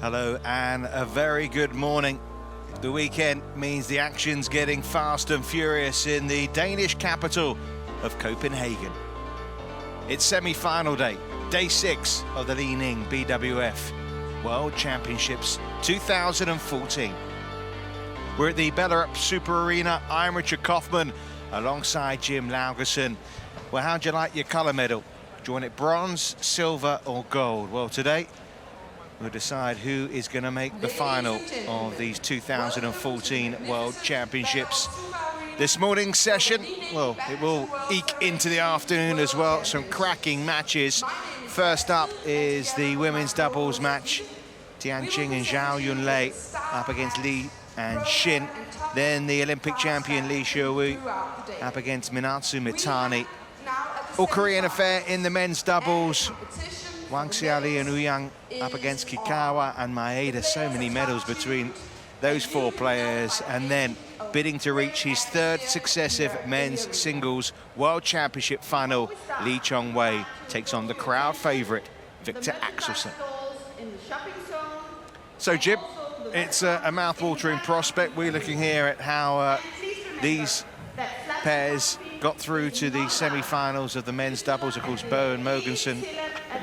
Hello and a very good morning. The weekend means the action's getting fast and furious in the Danish capital of Copenhagen. It's semi-final day, day 6 of the Hee Lee BWF World Championships 2014. We're at the BWF Super Arena. I'm Richard Kaufman alongside Jim Laugerson. Well, how'd you like your colour medal? Do you want it bronze, silver or gold? Well, today we'll decide who is going to make the final of these 2014 World Championships. This morning's session, well, it will eke into the afternoon as well. Some cracking matches. First up is the women's doubles match. Qing and Zhao Yunlei up against Lee and Shin. Then the Olympic champion Lee Xiaowei up against Minatsu Mitani. All Korean affair in the men's doubles. Wang Xiaoli and Ouyang up against Kikawa and Maeda. So many medals between those four players. And then bidding to reach his third successive men's singles World Championship final, Lee Chong-wei takes on the crowd favourite, Victor Axelsen. So, Jim, it's a mouth-watering prospect. We're looking here at how these pairs got through to the semi-finals of the men's doubles. Of course, Bo and Mogensen,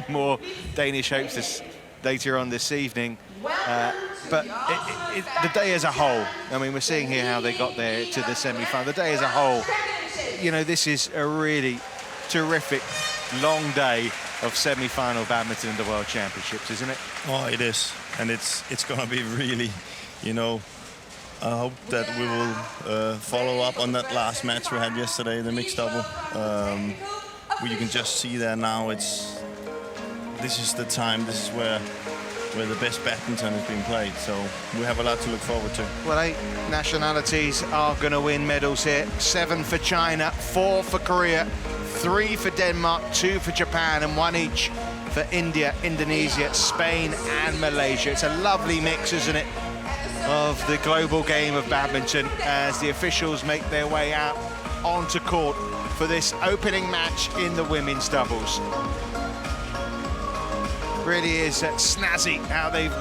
more Danish hopes later on this evening. But the day as a whole, I mean, we're seeing here how they got there to the semi-final. The day as a whole, you know, this is a really terrific long day of semi-final badminton in the World Championships, isn't it? Oh, it is. And it's going to be really, you know, I hope that we will follow up on that last match we had yesterday, the mixed double. Where you can just see there now, this is the time, this is where the best badminton is being played. So we have a lot to look forward to. Well, 8 nationalities are going to win medals here. 7 for China, 4 for Korea, 3 for Denmark, 2 for Japan, and 1 each for India, Indonesia, Spain, and Malaysia. It's a lovely mix, isn't it, of the global game of badminton as the officials make their way out onto court for this opening match in the women's doubles. Really is snazzy how they've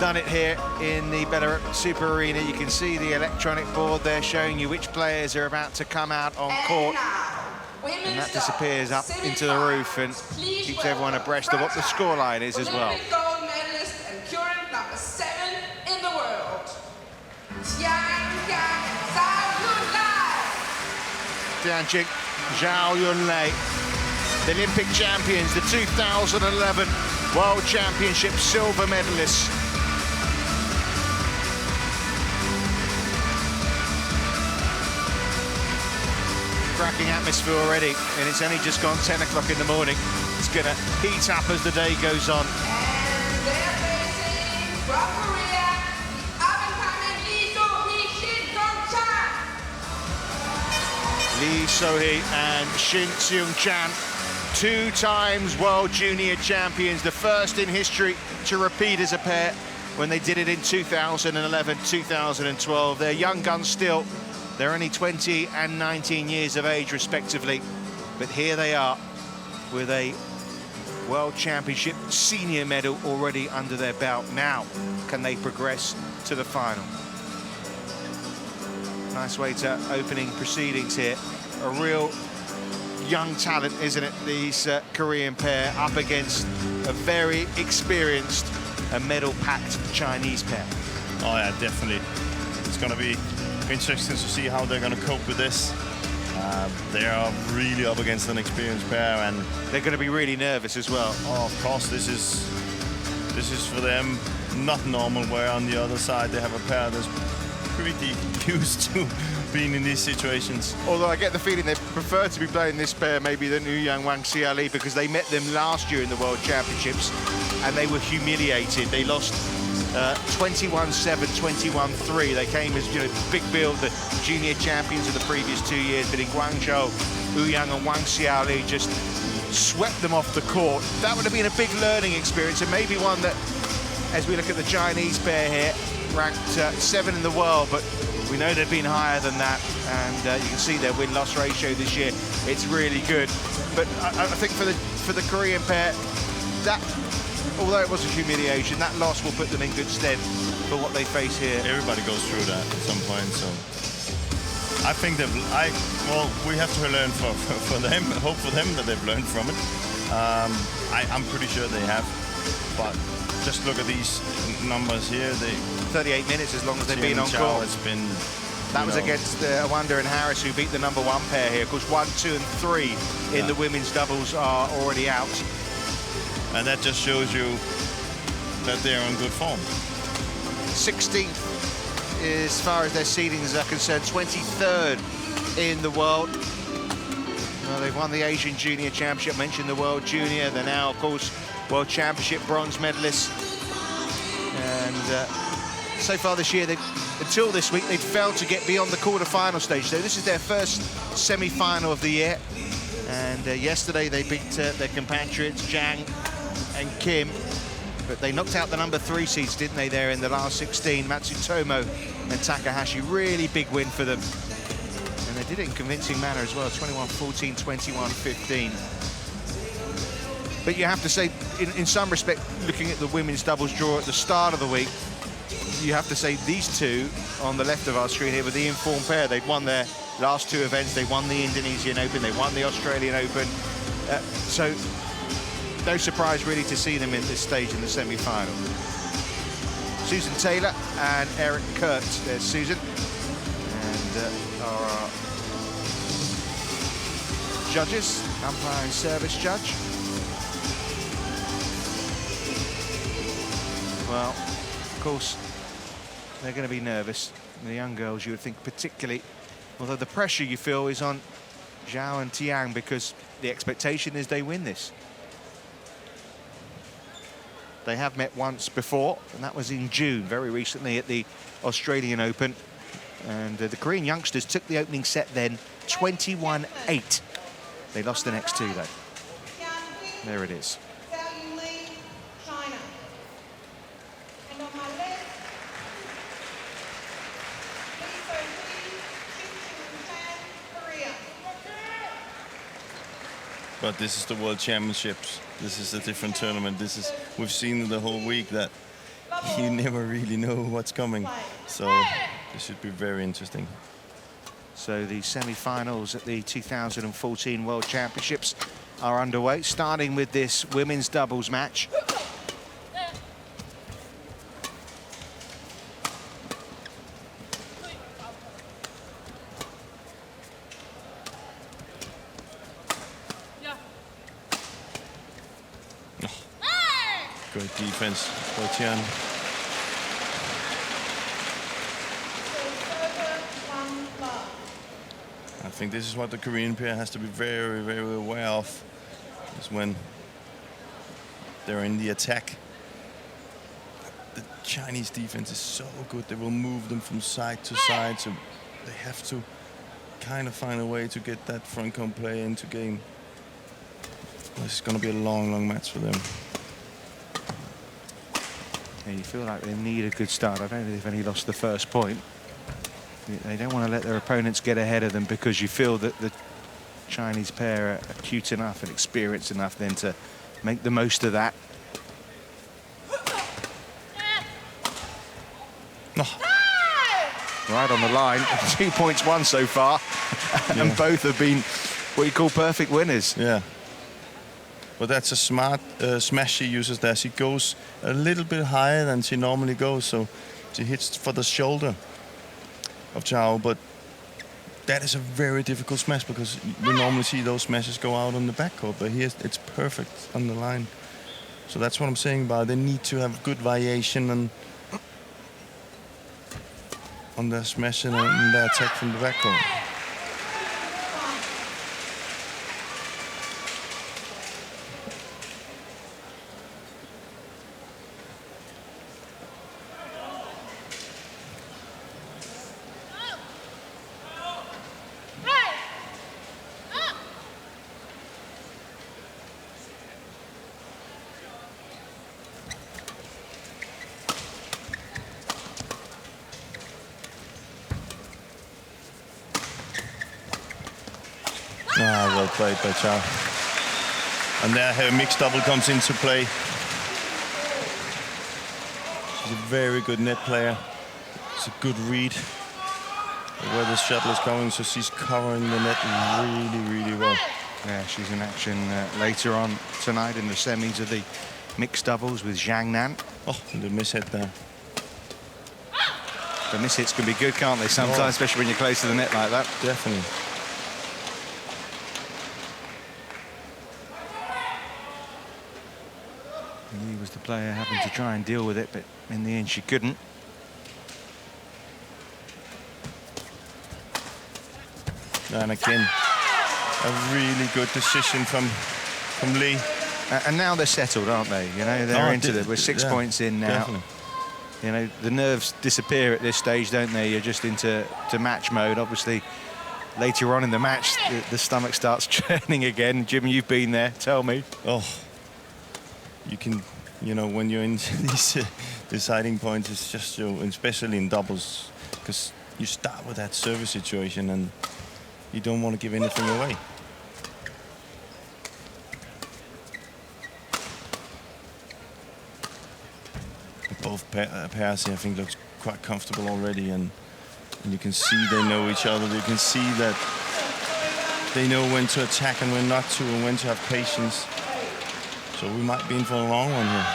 done it here in the BWF Super Arena. You can see the electronic board there showing you which players are about to come out on court. And that disappears up into the roof and keeps everyone abreast of what the scoreline is as well. Gold medalist and current number 7 in the world, Tianqing Zhao Yunlei, the Olympic champions, the 2011 World Championship silver medalists. Cracking atmosphere already, and it's only just gone 10 o'clock in the morning. It's going to heat up as the day goes on. and they're facing from Korea, the up-and-coming Seung Chan. Lee So-hee and Seung Chan, 2 times World Junior Champions, the first in history to repeat as a pair when they did it in 2011, 2012. They're young guns still. They're only 20 and 19 years of age, respectively. But here they are with a World Championship senior medal already under their belt. Now, can they progress to the final? Nice way to opening proceedings here. A real young talent, isn't it? These Korean pair up against a very experienced and medal-packed Chinese pair. Oh yeah, definitely. It's going to be interesting to see how they're going to cope with this. They are really up against an experienced pair, and they're going to be really nervous as well. Oh, of course, this is for them not normal, where on the other side they have a pair that's pretty used to being in these situations. Although I get the feeling they prefer to be playing this pair maybe than Ouyang Wang Xiaoli, because they met them last year in the World Championships and they were humiliated. They lost 21-7, 21-3. They came as, you know, big build, the junior champions of the previous 2 years, but in Guangzhou, Ouyang and Wang Xiaoli just swept them off the court. That would have been a big learning experience, and maybe one that, as we look at the Chinese pair here, ranked 7 in the world, but we know they've been higher than that, and you can see their win-loss ratio this year. It's really good. But I think for the Korean pair, that although it was a humiliation, that loss will put them in good stead for what they face here. Everybody goes through that at some point, so I think well, we have to learn for them, hope for them that they've learned from it. I'm pretty sure they have, but just look at these numbers here. 38 minutes as long as they've been on court. It's been, that was against Awanda and Harris, who beat the number 1 pair here. Of course, 1, 2, and 3 in the women's doubles are already out. And that just shows you that they're on good form. 16th as far as their seedings are concerned, 23rd in the world. Well, they've won the Asian Junior Championship, mentioned the World Junior. They're now, of course, World Championship bronze medalists. And so far this year, until this week, they'd failed to get beyond the quarter-final stage. So this is their first semi-final of the year. And yesterday, they beat their compatriots, Zhang and Kim. But they knocked out the number 3 seeds, didn't they, there in the last 16? Matsutomo and Takahashi, really big win for them. And they did it in convincing manner as well, 21-14, 21-15. But you have to say, in some respect, looking at the women's doubles draw at the start of the week, you have to say these two on the left of our screen here were the informed pair. They'd won their last 2 events. They won the Indonesian Open, they won the Australian Open. So no surprise really to see them in this stage in the semi-final. Susan Taylor and Eric Kurt. There's Susan. And our judges, umpire and service judge. Well, of course, they're going to be nervous. The young girls, you would think particularly, although the pressure you feel is on Zhao and Tian because the expectation is they win this. They have met once before, and that was in June, very recently at the Australian Open. And the Korean youngsters took the opening set then, 21-8. They lost the next 2, though. There it is. Yunlei Zhao. And on my left, Qing Tian, Korea. But this is the World Championships. This is a different tournament. We've seen the whole week that you never really know what's coming. So this should be very interesting. So the semi-finals at the 2014 World Championships are underway, starting with this women's doubles match. Great defense by Tian. I think this is what the Korean pair has to be very, very aware of, is when they're in the attack. The Chinese defense is so good. They will move them from side to side, so they have to kind of find a way to get that front cone play into game. This is going to be a long, long match for them. Yeah, you feel like they need a good start. I don't think they've only lost the first point. They don't want to let their opponents get ahead of them because you feel that the Chinese pair are acute enough and experienced enough then to make the most of that. Right on the line, 2 points won so far, and both have been what you call perfect winners. Yeah. But that's a smart smash she uses there. She goes a little bit higher than she normally goes, so she hits for the shoulder of Zhao, but that is a very difficult smash because you normally see those smashes go out on the backcourt, but here it's perfect on the line. So that's what I'm saying about they need to have good variation on their smash and their attack from the backcourt. Well played by Zhao. And there her mixed double comes into play. She's a very good net player. It's a good read where the shuttle is going, so she's covering the net really, really well. Yeah, she's in action later on tonight in the semis of the mixed doubles with Zhang Nan. Oh, the mishit there. The mishits can be good, can't they, sometimes, especially when you're close to the net like that. Definitely. Lee was the player having to try and deal with it, but in the end she couldn't. And again, a really good decision from Lee. And now they're settled, aren't they? You know, they're into it. We're 6 points in now. Definitely. You know, the nerves disappear at this stage, don't they? You're just into match mode. Obviously, later on in the match, the stomach starts churning again. Jim, you've been there. Tell me. Oh, you can, you know, when you're in these deciding points, it's just so, especially in doubles, because you start with that service situation and you don't want to give anything away. Both pairs here, I think, looks quite comfortable already, and you can see they know each other. You can see that they know when to attack and when not to, and when to have patience. So we might be in for a long one here.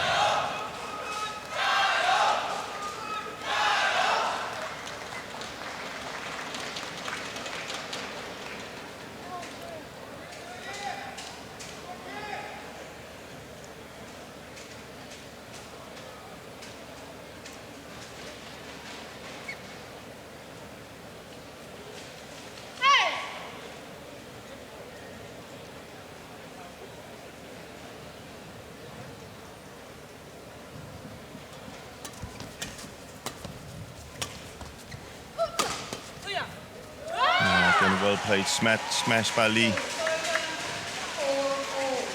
Well played, smash by Lee.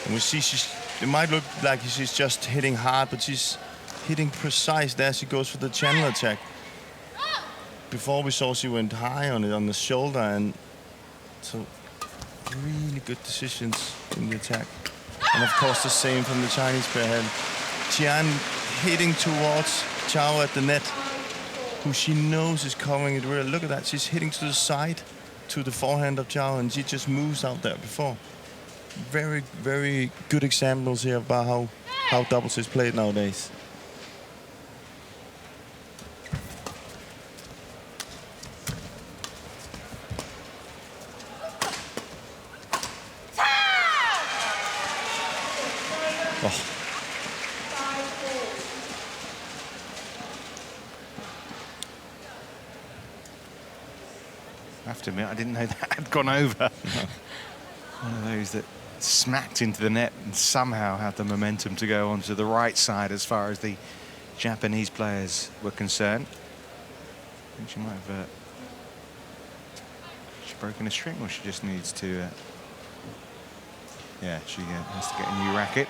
And we see it might look like she's just hitting hard, but she's hitting precise. There she goes for the channel attack. Before we saw she went high on it, on the shoulder, and so really good decisions in the attack. And of course the same from the Chinese pair here. Tian hitting towards Zhao at the net, who she knows is covering it really. Look at that, she's hitting to the side, to the forehand of Zhao, and she just moves out there before. Very, very good examples here about how doubles is played nowadays. Oh. I have to admit, I didn't know that had gone over. One of those that smacked into the net and somehow had the momentum to go onto the right side as far as the Japanese players were concerned. I think she might have she's broken a string, or she just needs to yeah, she has to get a new racket.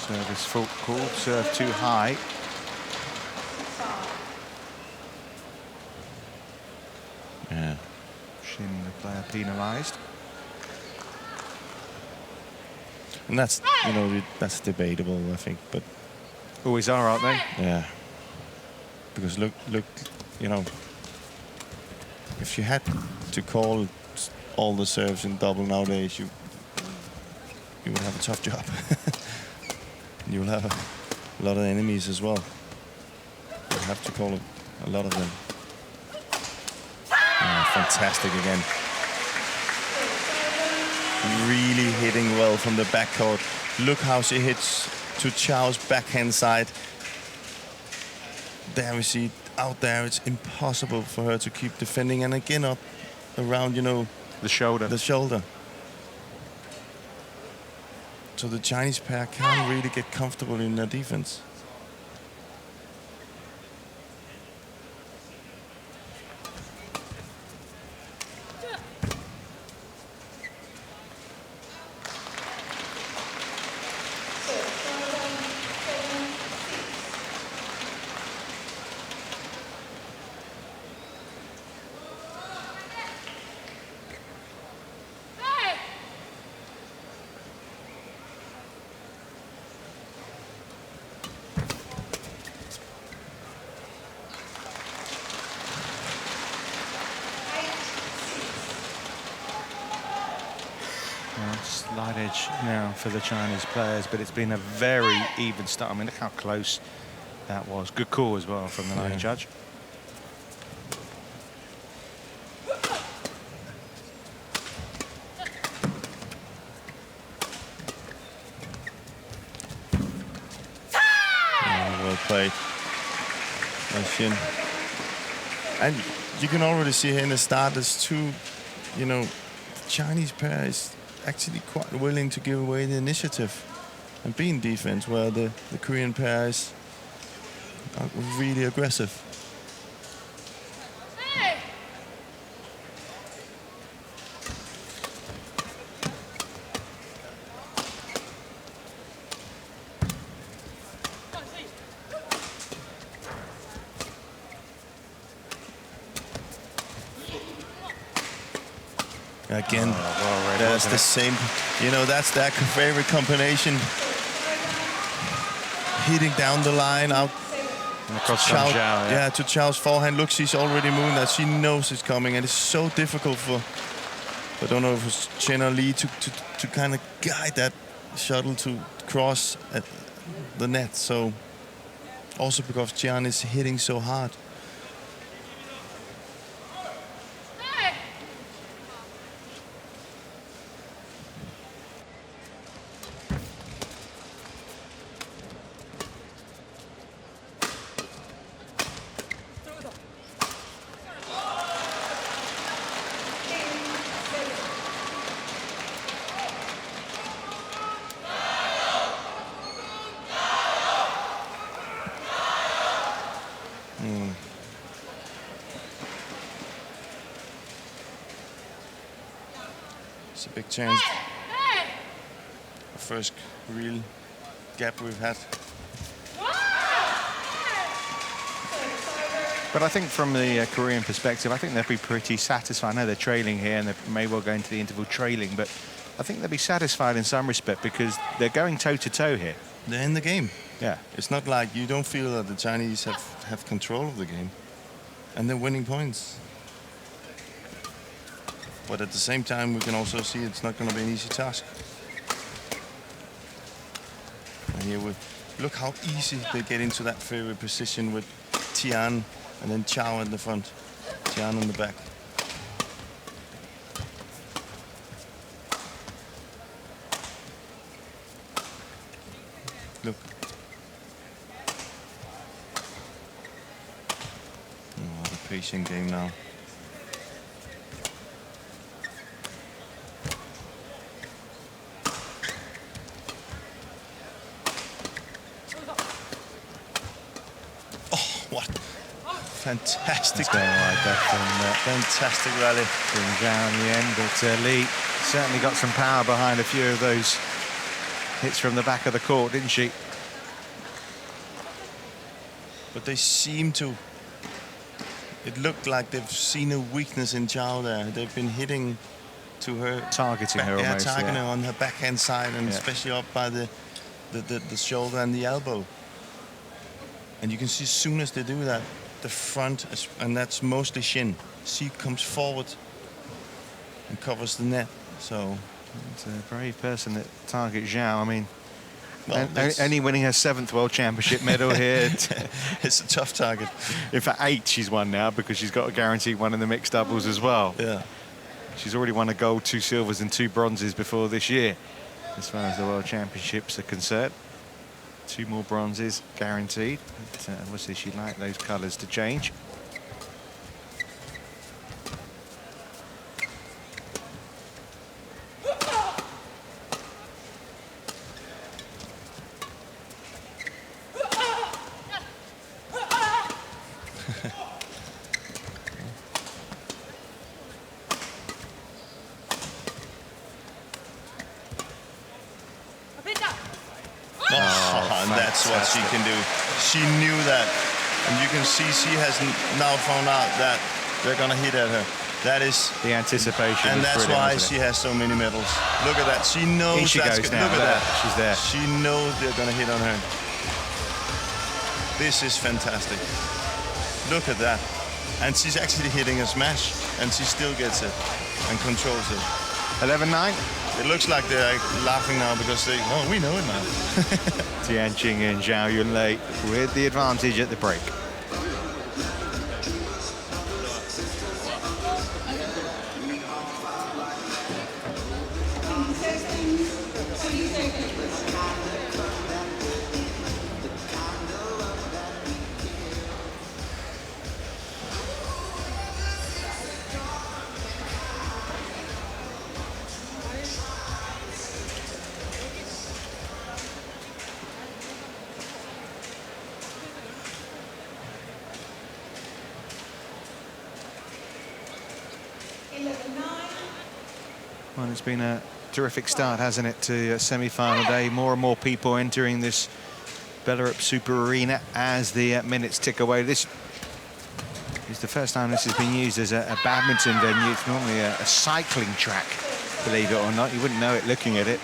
Service fault called, serve too high. Yeah. Shin, the player, penalised. And that's, you know, that's debatable, I think, but Always are, aren't they? yeah. Because look, you know, if you had to call all the serves in double nowadays, you would have a tough job. You will have a lot of enemies as well. You have to call a lot of them. Fantastic again. Really hitting well from the backcourt. Look how she hits to Zhao's backhand side. There we see out there, it's impossible for her to keep defending. And again up around, you know, The shoulder. the shoulder. So the Chinese pair can't really get comfortable in their defense. Slight edge now for the Chinese players, but it's been a very even start. I mean, look how close that was. Good call as well from the line judge. Well played. Nice Shin. And you can already see here in the start, there's two, you know, the Chinese pair is actually quite willing to give away the initiative and be in defense, where the Korean pair is really aggressive. Again, that's the same, you know, that's their favorite combination. Hitting down the line out across Zhao, yeah, to Zhao's forehand. Look, she's already moving that. She knows it's coming, and it's so difficult for I don't know if it's Chen or Lee to kind of guide that shuttle to cross at the net. So also because Tian is hitting so hard. It's a big chance. The first real gap we've had. But I think from the Korean perspective, I think they'll be pretty satisfied. I know they're trailing here and they may well go into the interval trailing, but I think they'll be satisfied in some respect because they're going toe-to-toe here. They're in the game. Yeah. It's not like you don't feel that the Chinese have control of the game. And they're winning points. But at the same time, we can also see it's not going to be an easy task. And here we look how easy they get into that favorite position with Tian and then Zhao in the front, Tian in the back. Look. Oh, the patient game now. Fantastic. Going right back from fantastic rally. From Zhao in the end, but Lee certainly got some power behind a few of those hits from the back of the court, didn't she? But they seem to. It looked like they've seen a weakness in Zhao there. They've been hitting to her, targeting her almost. Targeting her on her backhand side, and especially up by the shoulder and the elbow. And you can see as soon as they do that, the front, and that's mostly Shin. She comes forward and covers the net. So it's a brave person that targets Zhao. I mean, well, only winning her 7th World Championship medal here. It's a tough target. In fact, 8 she's won now because she's got a guaranteed one in the mixed doubles as well. Yeah. She's already won a gold, 2 silvers and 2 bronzes before this year, as far as the World Championships are concerned. 2 more bronzes guaranteed. But, obviously, she'd like those colours to change. And that's what she can do. She knew that. And you can see she has now found out that they're going to hit at her. That is the anticipation. And that's why she has so many medals. Look at that. She knows in she that's goes good. now. Look at that. She's there. She knows they're going to hit on her. This is fantastic. Look at that. And she's actually hitting a smash. And she still gets it and controls it. 11-9. It looks like they're laughing now because we know it now. Tianqing and Zhao Yunlei with the advantage at the break. Well, it's been a terrific start, hasn't it, to semi-final day. More and more people entering this BWF Super Arena as the minutes tick away. This is the first time this has been used as a badminton venue. It's normally a cycling track, believe it or not. You wouldn't know it looking at it.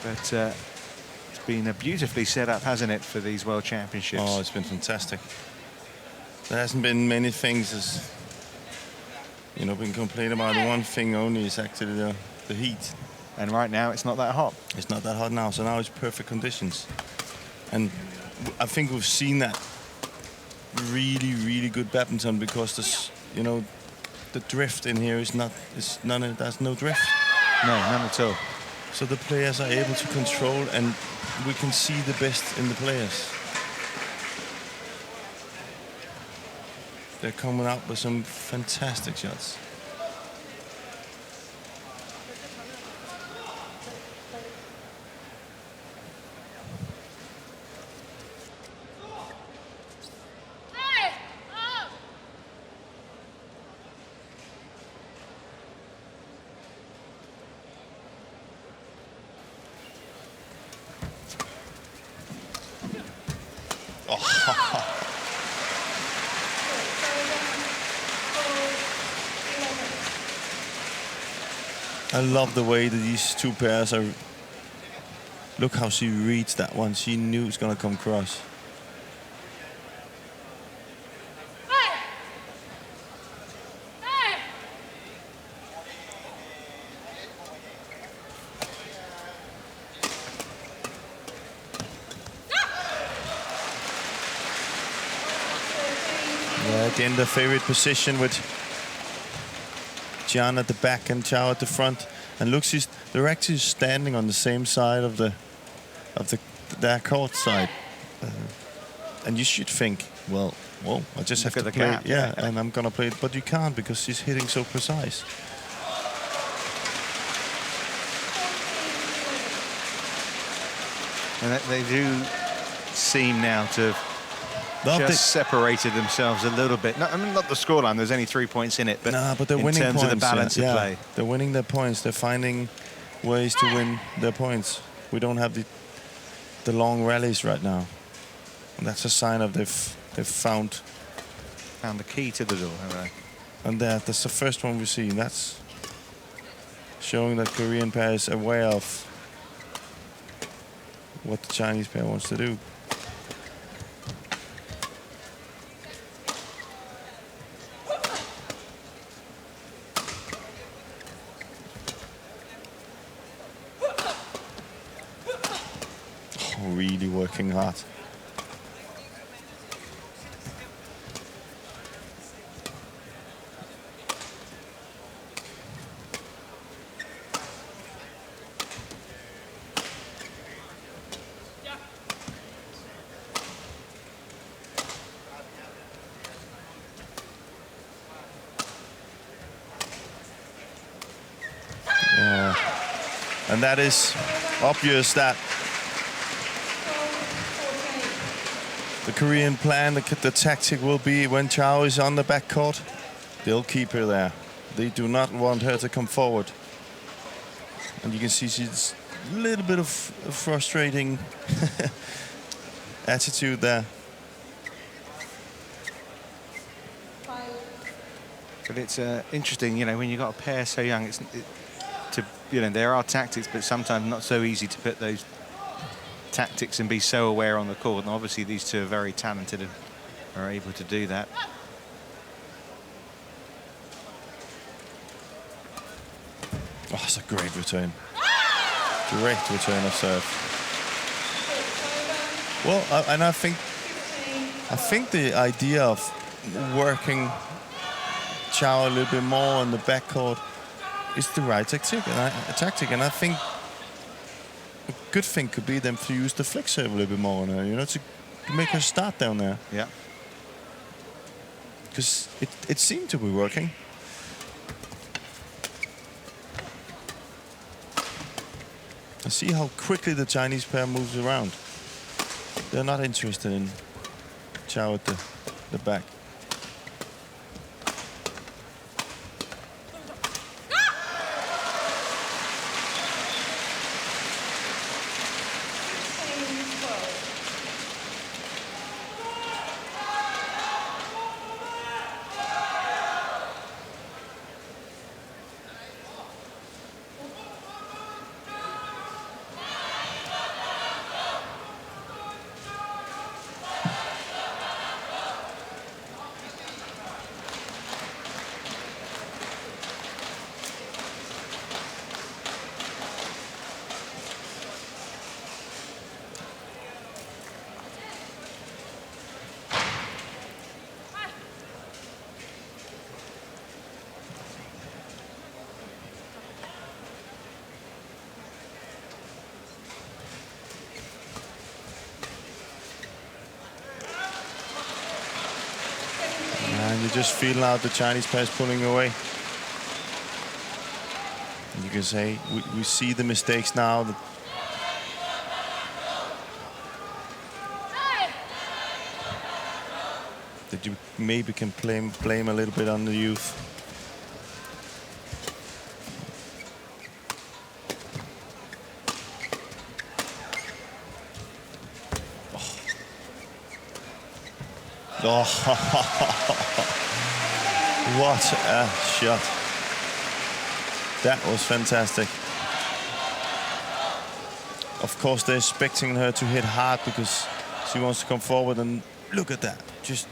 But it's been beautifully set up, hasn't it, for these World Championships? Oh, it's been fantastic. There hasn't been many things as been complained about. The one thing only is actually the heat. And right now it's not that hot. It's not that hot now, so now it's perfect conditions. And I think we've seen that really, really good badminton because this, the drift in here there's no drift. No, none at all. So the players are able to control, and we can see the best in the players. They're coming out with some fantastic shots. I love the way that these two pairs are. Look how she reads that one. She knew it's going to come across. Yeah, again, the favorite position with Tian at the back and Zhao at the front, and look, they're actually standing on the same side of their court side, and you should think, well, I just have to play gap, yeah, and I'm gonna play it, but you can't because she's hitting so precise. And they do seem now to have just separated themselves a little bit. No, I mean, not the scoreline, there's only 3 points in it, but, they're in winning terms points, of the balance of play. They're winning their points. They're finding ways to win their points. We don't have the long rallies right now. And that's a sign of they've found the key to the door, haven't they? And that's the first one we see. That's showing that Korean pair is aware of what the Chinese pair wants to do. Really working hard. And that is obvious that the Korean plan, the tactic will be when Zhao is on the backcourt, they'll keep her there. They do not want her to come forward. And you can see she's a little bit of a frustrating attitude there. But it's interesting, when you've got a pair so young, there are tactics, but sometimes not so easy to put those tactics and be so aware on the court. And obviously these two are very talented and are able to do that. Oh, it's a great return. Great return of serve. Well, and I think the idea of working Zhao a little bit more on the backcourt is the right tactic, and I think a good thing could be them to use the flick serve a little bit more on her, you know, to make her start down there. Yeah. Because it seemed to be working. And see how quickly the Chinese pair moves around. They're not interested in Zhao at the back. And you just feel out the Chinese pairs pulling away. And you can say, we see the mistakes now. That you maybe can blame a little bit on the youth. Oh, what a shot. That was fantastic. Of course, they're expecting her to hit hard because she wants to come forward, and look at that. Just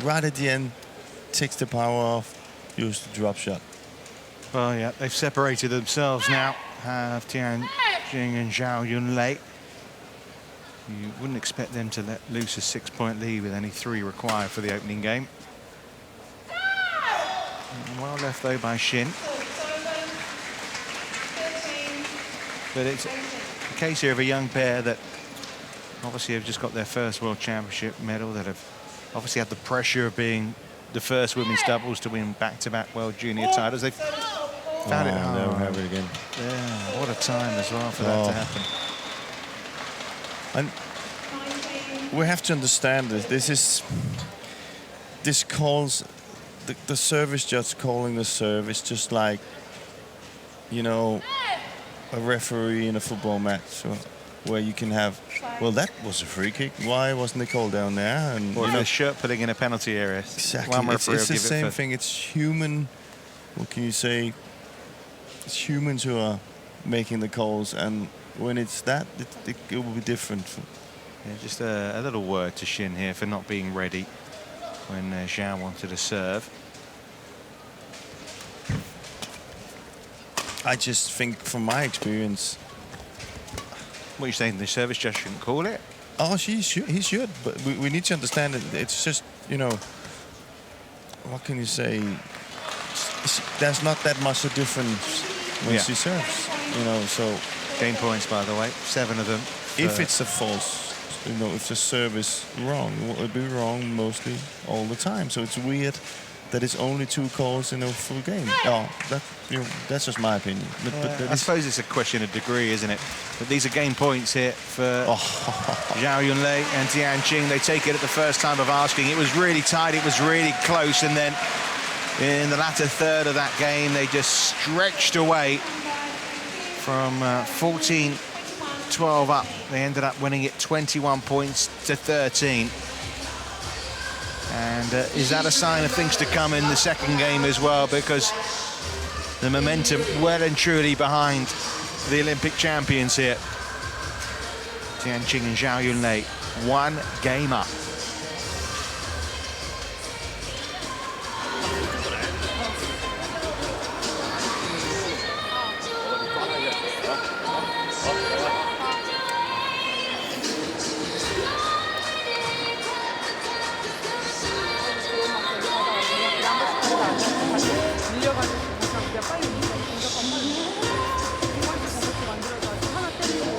right at the end, takes the power off, used the drop shot. Well, yeah, they've separated themselves now. Have Tian Jing and Zhao Yunlei. You wouldn't expect them to let loose a 6-point lead with only 3 required for the opening game. Well left though by Shin. But it's a case here of a young pair that obviously have just got their first World Championship medal, that have obviously had the pressure of being the first women's doubles to win back-to-back World Junior titles. They've found it hard. They'll have it again. Yeah, what a time as well for that to happen. And we have to understand this. This calls the service judge calling the serve is just like, you know, a referee in a football match, where you can have, well, that was a free kick. Why wasn't it called down there? And or a shirt pulling in a penalty area. Exactly. One referee it's the will give same it thing. It's human. What can you say? It's humans who are making the calls, and when it's that, it will be different. Yeah, just a little word to Shin here for not being ready when Zhao wanted to serve. I just think, from my experience, What are you saying? The service judge shouldn't call it? oh, he should. But we need to understand that it's just, you know, what can you say? There's not that much a difference when she serves, you know. So Game points, by the way, 7 of them. if it's a false, you know, if the serve is wrong, it will be wrong mostly all the time. So it's weird that it's only 2 calls in a full game. Oh, that's just my opinion. But I suppose it's a question of degree, isn't it? But these are game points here for Zhao Yunlei and Tian Qing. They take it at the first time of asking. It was really tight, it was really close, and then in the latter third of that game, they just stretched away from 14-12 up. They ended up winning it 21 points to 13. And is that a sign of things to come in the second game as well? Because the momentum well and truly behind the Olympic champions here. Tian Qing and Zhao Yunlei, 1 game up. 밀려가는 공격 우리가 빨리 이기면 공격 한 번에 이번에 공격도 만들어가지고 하나 때리고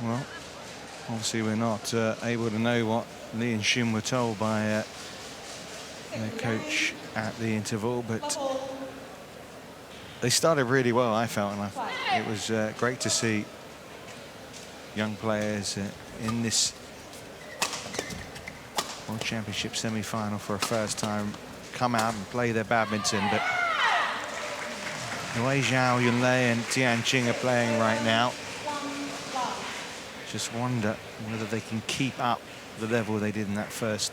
Well, obviously we're not able to know what Lee and Shin were told by their coach at the interval, but they started really well, I felt, and it was great to see young players in this World Championship semi-final for a first time come out and play their badminton. But Yunlei Zhao, Yunlei and Tian Qing are playing right now. Just wonder whether they can keep up the level they did in that first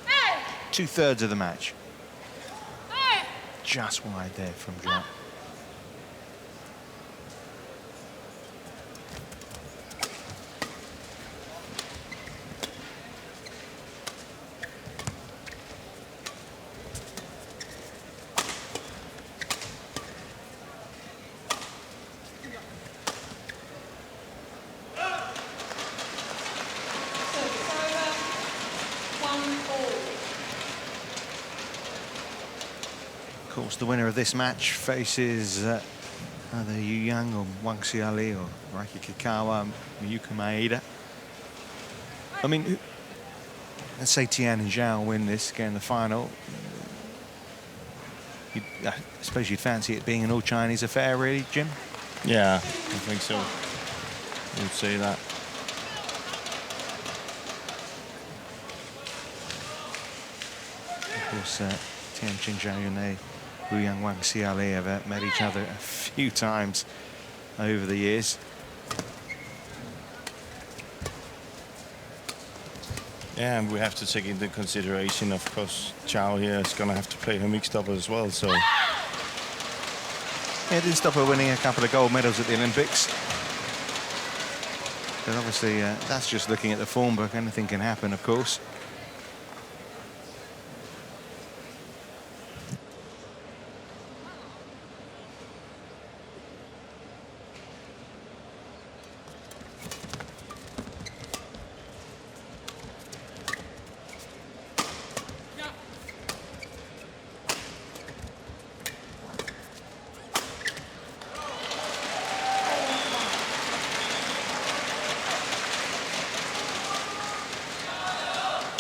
two-thirds of the match. Just wide there from Zhao. Of course, the winner of this match faces either Yu Yang or Wang Xiali or Raiki Kikawa, Miyuka Maeda. I mean, let's say Tian and Zhao win this, get in the final. I suppose you'd fancy it being an all-Chinese affair, really, Jim? Yeah, I think so. I would say that. Of course, Tian Qing, Zhao Yunlei, Wu Yang, Wang Xiali have met each other a few times over the years. Yeah, and we have to take into consideration, of course, Zhao here is going to have to play her mixed double as well, so... Yeah, it didn't stop her winning a couple of gold medals at the Olympics. But obviously, that's just looking at the form book. Anything can happen, of course.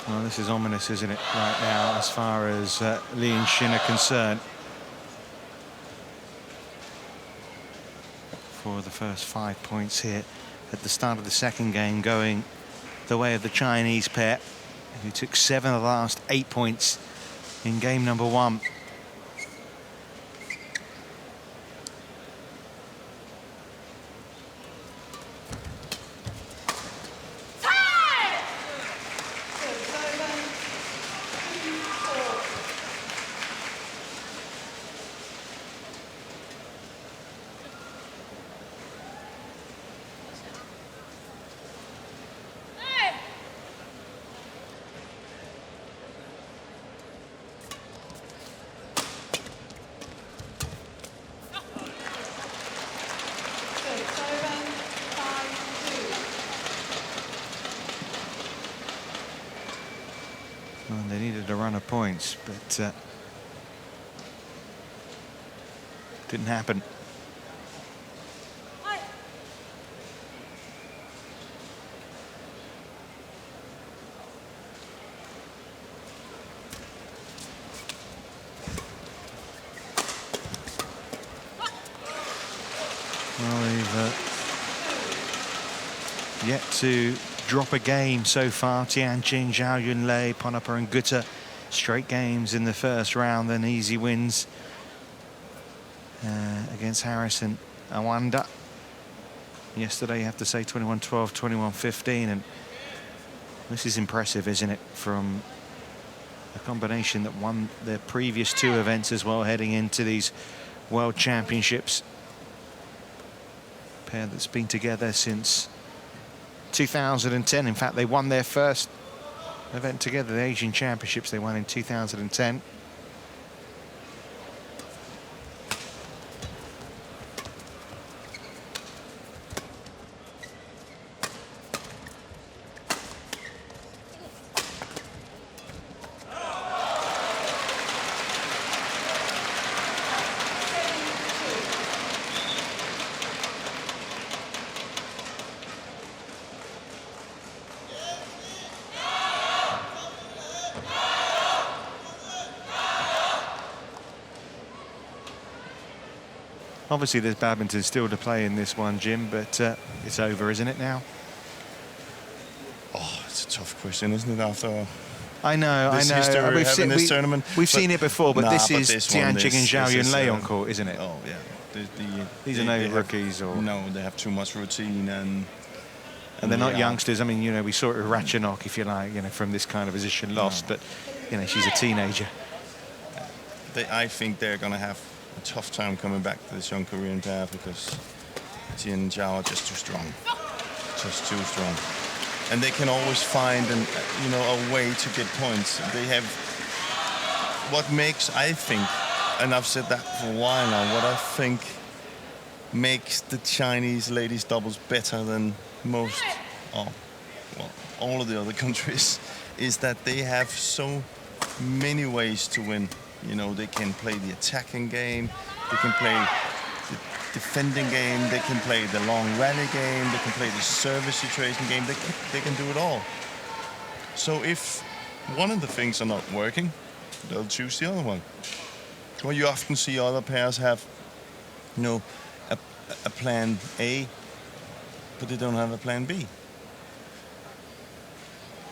Well, this is ominous, isn't it, right now, as far as Lee and Shin are concerned. For the first 5 points here at the start of the second game, going the way of the Chinese pair, who took 7 of the last 8 points in game number 1. Well, they needed a run of points, but didn't happen. Well, they've yet to drop a game so far. Tian Qing, Zhao Yunlei, Ponapa and Gutta, straight games in the first round, then easy wins against Harris and Awanda. yesterday, you have to say 21-12, 21-15, and this is impressive, isn't it, from a combination that won their previous 2 events as well, heading into these World Championships. Pair that's been together since 2010. In fact, they won their first event together, the Asian Championships they won in 2010. Obviously, there's badminton still to play in this one, Jim, but it's over, isn't it now? Oh, it's a tough question, isn't it? After I know. we've seen this tournament, we've seen it before, but this is Tian Tianjing and Zhao Yunlei on court, isn't it? Oh yeah. These are no rookies, or no, they have too much routine, and they're not youngsters. I mean, you know, we saw it with Ratchanok, if you like, you know, from this kind of position, lost, but you know, she's a teenager. I think they're going to have a tough time coming back to this young Korean pair, because Tian and Zhao are just too strong, and they can always find a way to get points. They have what makes, I think, and I've said that for a while now, what I think makes the Chinese ladies doubles better than most, all of the other countries, is that they have so many ways to win. You know, they can play the attacking game, they can play the defending game, they can play the long rally game, they can play the service situation game, they can do it all. So if one of the things are not working, they'll choose the other one. Well, you often see other pairs have, you know, a plan A, but they don't have a plan B.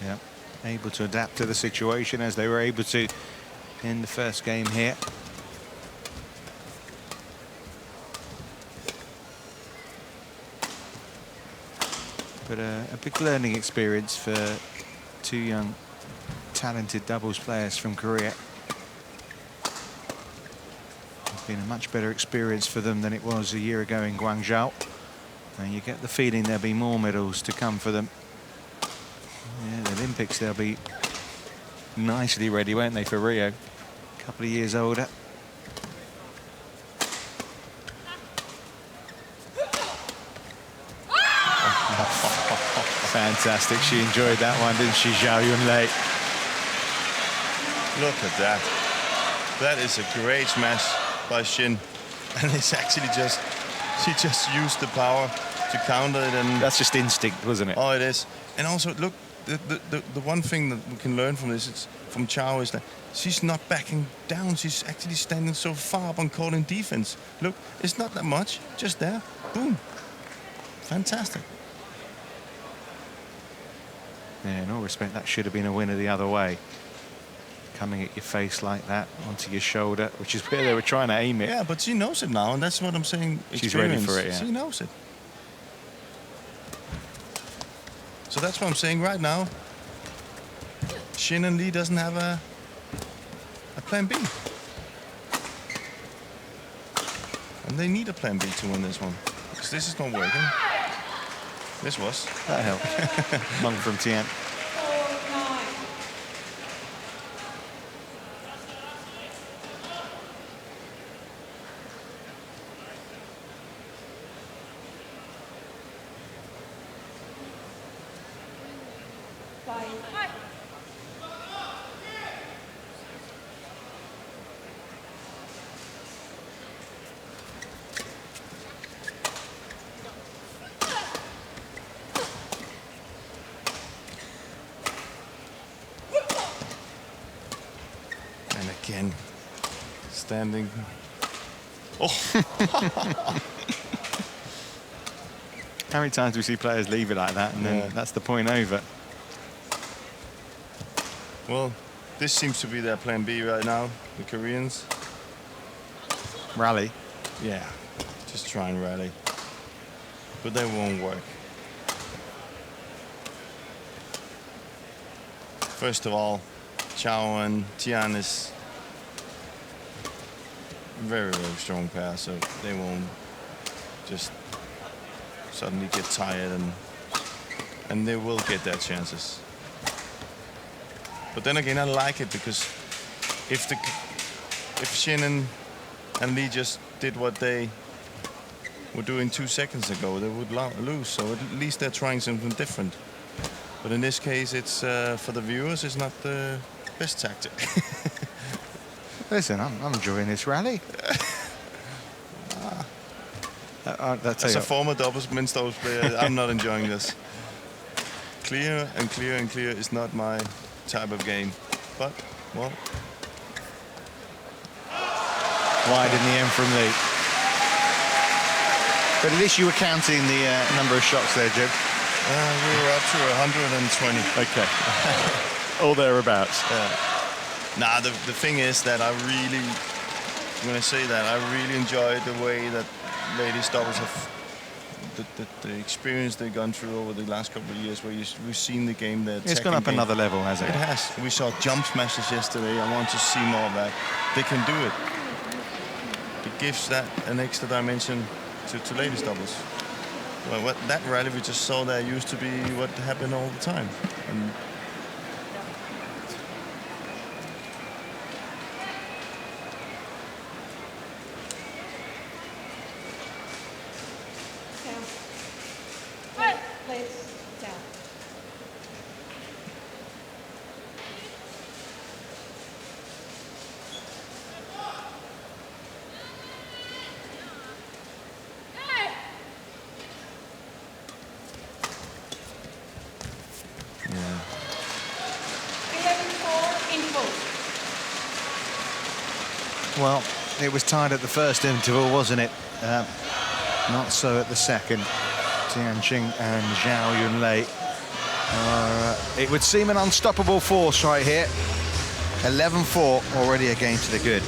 Yeah, able to adapt to the situation as they were able to in the first game here. But a big learning experience for 2 young, talented doubles players from Korea. It's been a much better experience for them than it was a year ago in Guangzhou. And you get the feeling there'll be more medals to come for them. Yeah, the Olympics, they'll be nicely ready, won't they, for Rio? A couple of years older. Fantastic. She enjoyed that one, didn't she, Zhao Yunlei? Look at that. That is a great smash by Shin. And it's actually she just used the power to counter it. And that's just instinct, wasn't it? Oh, it is. And also, look, the one thing that we can learn from this, from Zhao, is that she's not backing down. She's actually standing so far up on court in defense. Look, it's not that much, just there. Boom. Fantastic. Yeah, in all respect, that should have been a winner the other way. Coming at your face like that, onto your shoulder, which is where they were trying to aim it. Yeah, but she knows it now, and that's what I'm saying. She's ready for it, yeah. She knows it. So that's what I'm saying right now. Shin and Lee doesn't have a plan B. And they need a plan B to win this one, because this is not working. This was. That helped. Mung from Tian. Again, standing. Oh. How many times do we see players leave it like that, and then that's the point over? Well, this seems to be their plan B right now, the Koreans. Rally. Yeah, just try and rally. but they won't work. First of all, Zhao and Tian is very, very strong pair, so they won't just suddenly get tired, and they will get their chances. But then again, I like it because if Shin and Lee just did what they were doing 2 seconds ago, they would lose. So at least they're trying something different. But in this case, it's for the viewers, it's not the best tactic. Listen, I'm enjoying this rally. As a former men's doubles player, I'm not enjoying this. Clear and clear and clear is not my type of game. But, well. Wide in the end from Lee. But at least you were counting the number of shots there, Jim. We were up to 120. Okay. All thereabouts. Nah, the thing is that I really, when I say that, I really enjoy the way that ladies doubles have, the experience they've gone through over the last couple of years, where we've seen the game there. It's gone up another level, hasn't it? It has. We saw jump smashes yesterday. I want to see more of that. They can do it. It gives that an extra dimension to ladies doubles. Well, that rally we just saw there used to be what happened all the time. And Well, it was tied at the first interval, wasn't it? Not so at the second. Tianqing and Zhao Yunlei. It would seem an unstoppable force right here. 11-4 already a game to the good.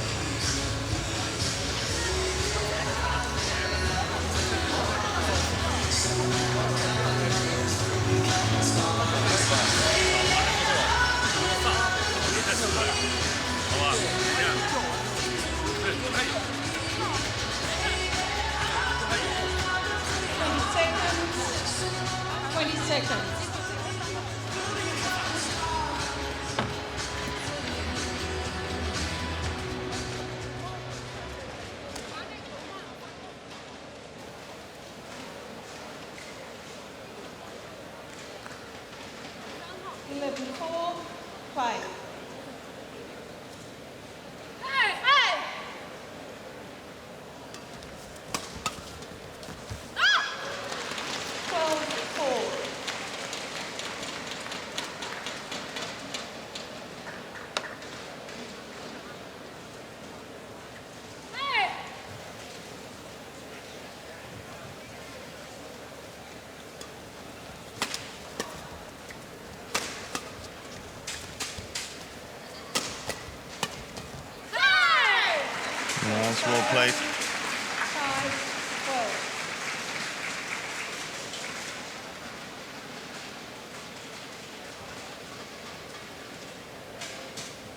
That's well played.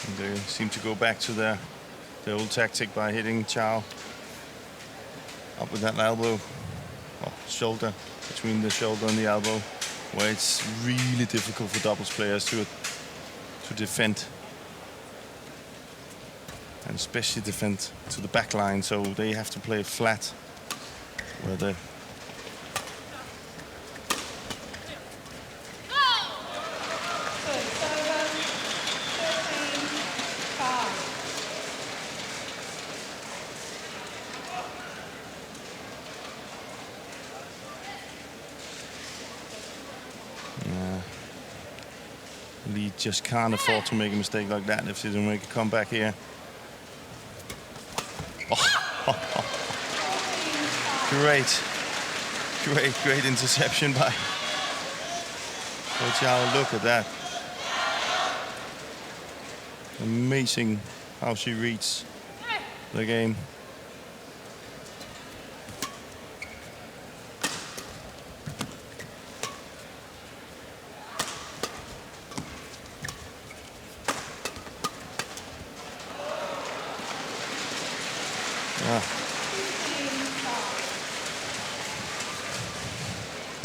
And they seem to go back to their old tactic by hitting Zhao up with that elbow, or shoulder, between the shoulder and the elbow, where it's really difficult for doubles players to defend. And especially defend to the back line, so they have to play flat. Where the Lee just can't afford to make a mistake like that if they don't make a comeback here. Great interception by Zhao. Look at that. Amazing how she reads the game.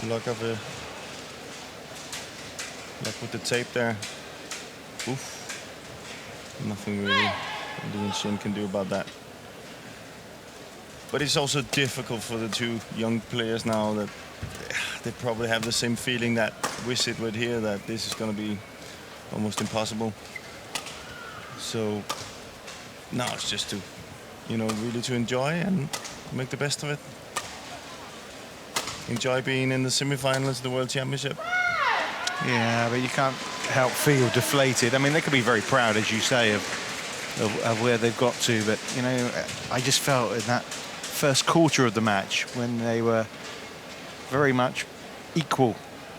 Luck with the tape there. Oof. Nothing really Lee and Shin can do about that. But it's also difficult for the two young players now that they probably have the same feeling that we sit with here, that this is going to be almost impossible. So now it's just to, really to enjoy and make the best of it. Enjoy being in the semifinals of the World Championship. Yeah, but you can't help feel deflated. I mean, they could be very proud, as you say, of where they've got to. But, I just felt in that first quarter of the match when they were very much equal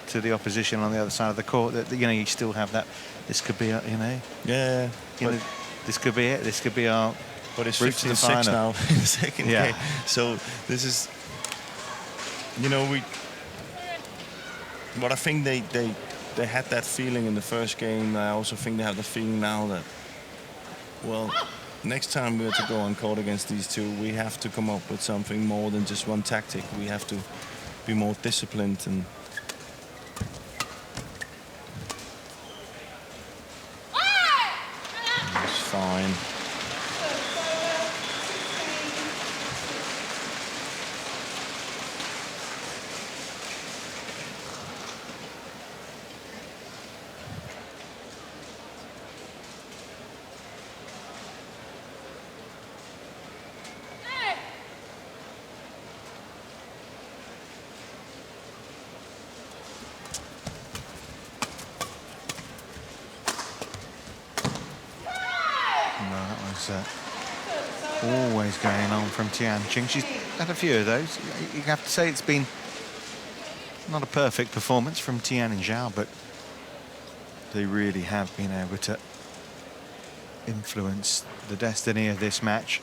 to the opposition on the other side of the court, that, you still have that. This could be, Yeah. This could be it. This could be our. But it's route to the 15-6 final now in the second game. So this is, But I think they had that feeling in the first game. I also think they have the feeling now that, well, next time we have to go on court against these two, we have to come up with something more than just one tactic. We have to be more disciplined and. It's fine. Always going on from Tian Qing. She's had a few of those. You have to say it's been not a perfect performance from Tian and Zhao, but they really have been able to influence the destiny of this match.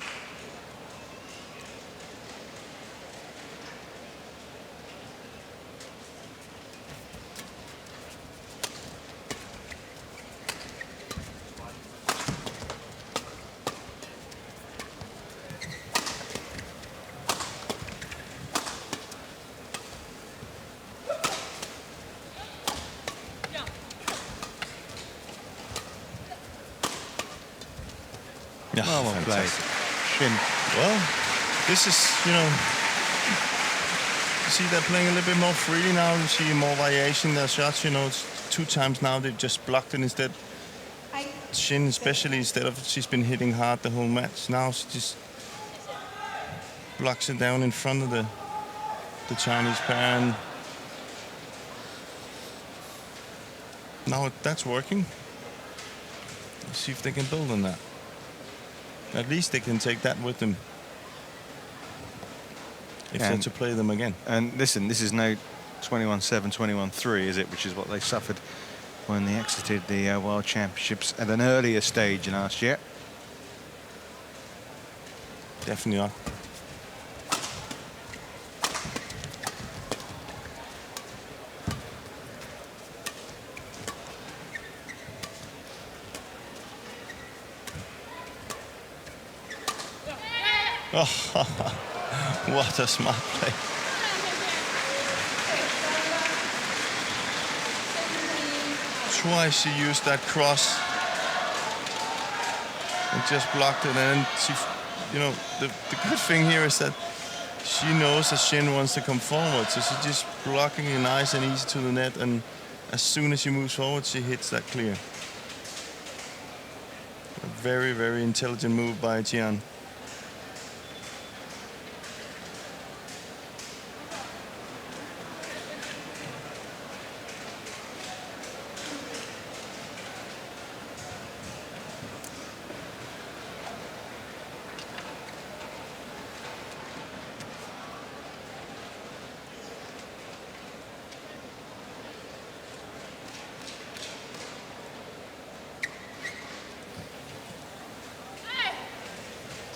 Well played, Shin. Well, this is, you see they're playing a little bit more freely now. You see more variation in their shots. It's 2 times now they've just blocked it instead. Shin especially, instead of she's been hitting hard the whole match, now she just blocks it down in front of the Chinese pair. And now that's working. Let's see if they can build on that. At least they can take that with them if they're to play them again. And listen, this is no 21-7, 21-3, is it? Which is what they suffered when they exited the World Championships at an earlier stage last year. Definitely not. Oh, what a smart play. Twice she used that cross and just blocked it. And she, the good thing here is that she knows that Shin wants to come forward. So she's just blocking it nice and easy to the net. And as soon as she moves forward, she hits that clear. A very, very intelligent move by Tian.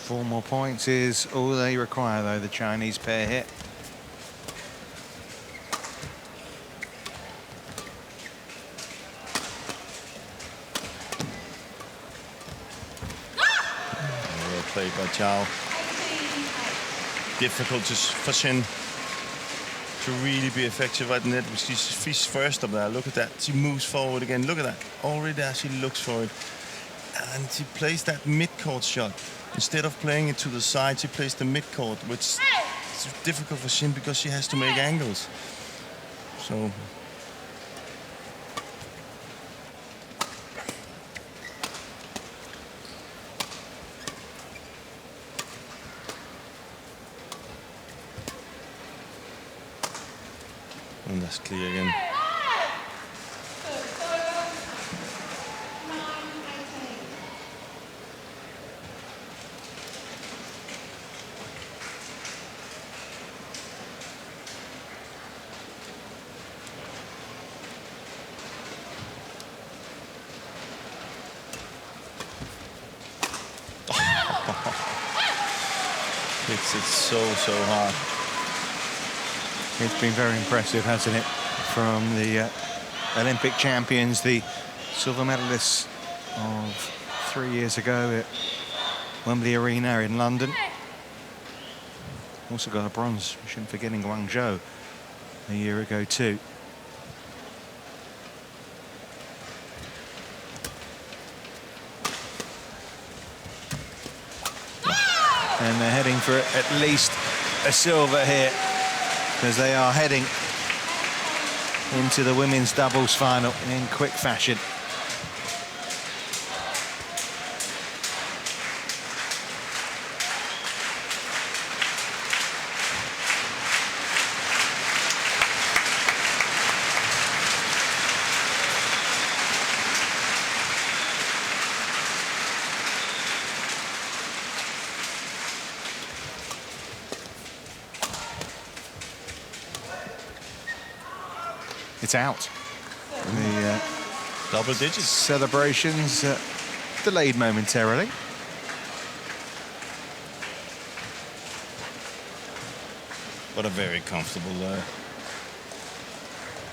Four more points is all they require, though, the Chinese pair hit. Well played by Zhao. Difficult for Shin. to really be effective at the net. She's first up there. Look at that. She moves forward again. Look at that. Already there, she looks for it. And she plays that mid-court shot. Instead of playing it to the side, she plays the mid-court, which is difficult for Shin because she has to make angles. So... And that's clear again. It's so hard. It's been very impressive, hasn't it, from the Olympic champions, the silver medalists of 3 years ago at Wembley Arena in London. Also got a bronze, we shouldn't forget, in Guangzhou a year ago too. And they're heading for at least a silver here, as they are heading into the women's doubles final in quick fashion. It's out. The double digits celebrations delayed momentarily. But a very comfortable.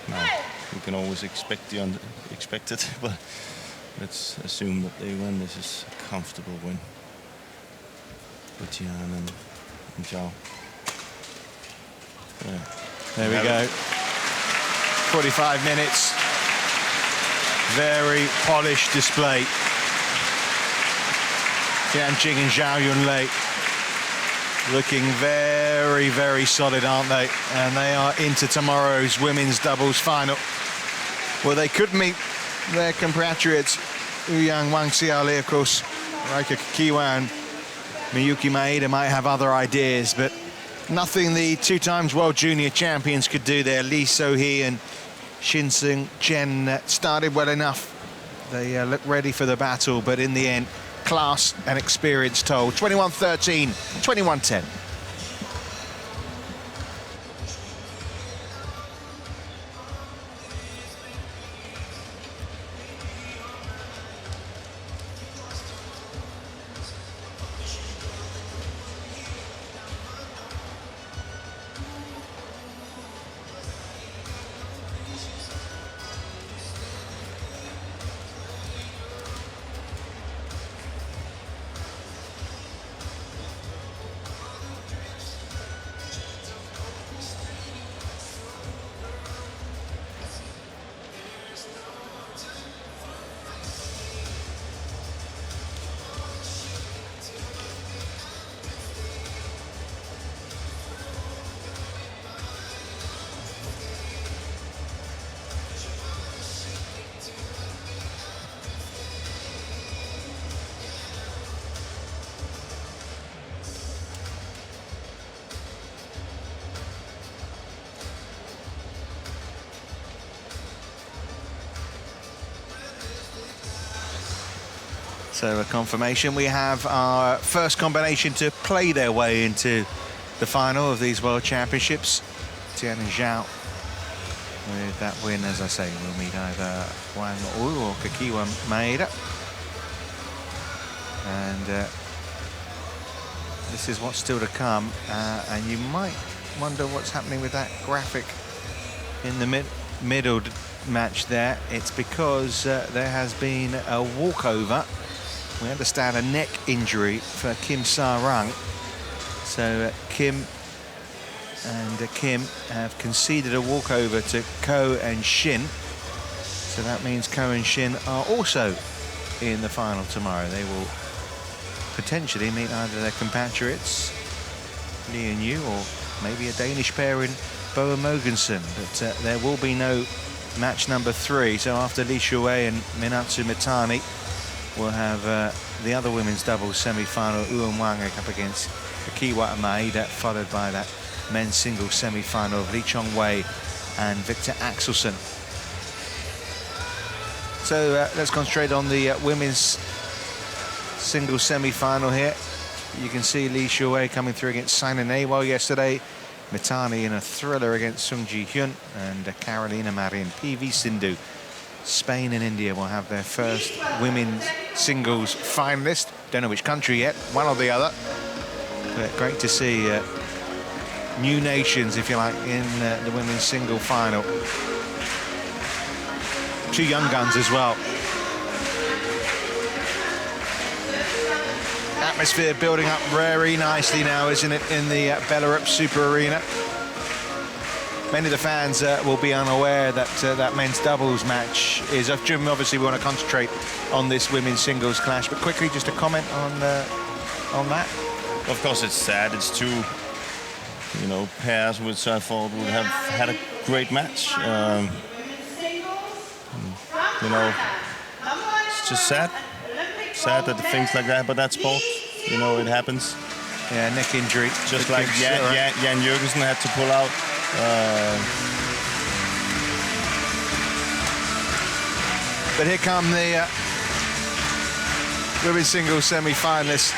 Now we can always expect the unexpected, but let's assume that they win. This is a comfortable win for Tian and Zhao. Yeah. There we go. 45 minutes. Very polished display. Tianqing and Zhao Yunlei looking very, very solid, aren't they? And they are into tomorrow's women's doubles final, where they could meet their compatriots Ouyang, Wang Xiaoli, of course. Raika Kiwan, Miyuki Maeda might have other ideas, but nothing the two-times world junior champions could do there. Lee So-hee and Seung Chan Shin started well enough. They looked ready for the battle, but in the end, class and experience told. 21-13, 21-10. So a confirmation, we have our first combination to play their way into the final of these World Championships. Tian and Zhao, with that win, as I say, will meet either Wang Wu or Kakiwa Maeda. And this is what's still to come. And you might wonder what's happening with that graphic in the middle match there. It's because there has been a walkover. We understand a neck injury for Kim Sa-rung. So Kim and Kim have conceded a walkover to Ko and Shin. So that means Ko and Shin are also in the final tomorrow. They will potentially meet either their compatriots, Lee and Yu, or maybe a Danish pair in Bo and Mogensen. But there will be no match number 3. So after Lee Shuwei and Minatsu Mitani, we'll have the other women's doubles semi-final, Uwan Wang up against Akiwa Maeda, followed by that men's singles semi-final of Lee Chong Wei and Victor Axelsen. So let's concentrate on the women's singles semi-final here. You can see Lee Shuwei coming through against Saina Nehwal yesterday. Mitani in a thriller against Sung Ji Hyun, and Carolina Marin, PV Sindhu. Spain and India will have their first women's singles finalist. Don't know which country yet, one or the other. But great to see new nations, if you like, in the women's single final. 2 young guns as well. Atmosphere building up very nicely now, isn't it, in the Bellarup Super Arena. Many of the fans will be unaware that that men's doubles match is off. Jim, obviously we want to concentrate on this women's singles clash, but quickly just a comment on that. Of course, it's sad. It's 2, you know, pairs which I thought would have had a great match. You know, it's just sad that things like that, but that's sport. You know, it happens. Yeah, neck injury. Just like Jan Jørgensen had to pull out. But here come the women's singles semi-finalists.